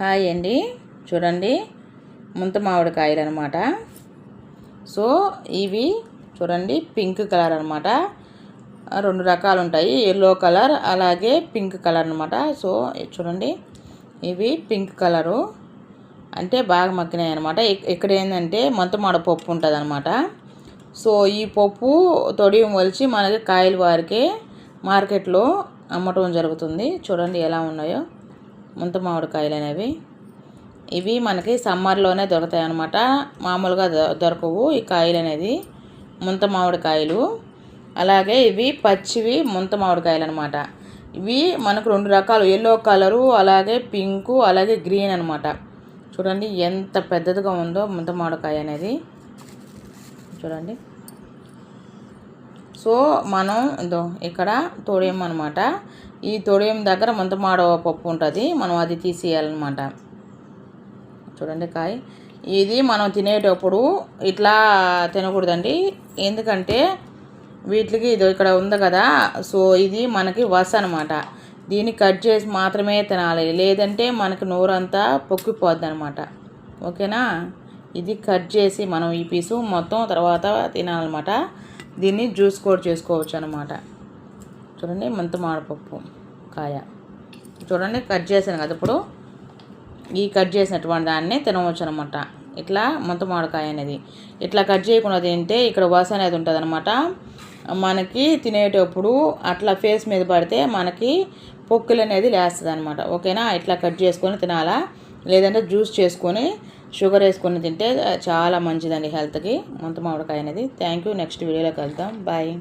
Hi అండి, చూడండి ముంత మామిడికాయలు అనమాట. సో ఇవి చూడండి పింక్ కలర్ అనమాట. రెండు రకాలు ఉంటాయి, ఎల్లో కలర్ అలాగే పింక్ కలర్ అనమాట. సో చూడండి ఇవి పింక్ కలరు అంటే బాగా మగ్గినాయి అనమాట. ఇక్కడ ఏంటంటే ముంతమామిడి పప్పు ఉంటుంది అనమాట. సో ఈ పప్పు తొడియం వలిచి మనకి కాయలు వారికి మార్కెట్లో అమ్మటం జరుగుతుంది. చూడండి ఎలా ఉన్నాయో ముంత మామిడికాయలు అనేవి. ఇవి మనకి సమ్మర్లోనే దొరుకుతాయి అన్నమాట, మామూలుగా దొరకవు ఈ కాయలు అనేది ముంత మామిడికాయలు. అలాగే ఇవి పచ్చివి ముంత మామిడికాయలు అనమాట. ఇవి మనకు రెండు రకాలు, ఎల్లో కలరు అలాగే పింకు అలాగే గ్రీన్ అనమాట. చూడండి ఎంత పెద్దదిగా ఉందో ముంత మామిడికాయ అనేది చూడండి. సో మనం ఇదో ఇక్కడ తొడియం అనమాట. ఈ తొడియం దగ్గర ముంత మామిడి పప్పు ఉంటుంది, మనం అది తీసేయాలన్నమాట. చూడండి కాయ ఇది మనం తినేటప్పుడు ఇట్లా తినకూడదండి, ఎందుకంటే వీటికి ఇది ఇక్కడ ఉంది కదా. సో ఇది మనకి వస అనమాట. దీన్ని కట్ చేసి మాత్రమే తినాలి, లేదంటే మనకి నోరంతా పొక్కిపోద్ది అనమాట. ఓకేనా, ఇది కట్ చేసి మనం ఈ పీసు మొత్తం తర్వాత తినాలన్నమాట. దీన్ని జ్యూస్ కూడా చేసుకోవచ్చు అనమాట. చూడండి ముంత మామిడిపప్పు కాయ చూడండి కట్ చేశాను కదా. ఇప్పుడు ఈ కట్ చేసినటువంటి దాన్ని తినవచ్చు అనమాట. ఇట్లా ముంత మామిడికాయ అనేది ఇట్లా కట్ చేయకుండా తింటే ఇక్కడ వాసన అనేది ఉంటుంది అనమాట. మనకి తినేటప్పుడు అట్లా ఫేస్ మీద పడితే మనకి పొక్కులు అనేది లేస్తుంది అనమాట. ఓకేనా, ఇట్లా కట్ చేసుకొని తినాలా, లేదంటే జ్యూస్ చేసుకొని షుగర్ వేసుకొని తింటే చాలా మంచిదండి హెల్త్కి ముంత మామిడికాయ అనేది. Thank you. నెక్స్ట్ వీడియోలోకి వెళ్దాం. బాయ్.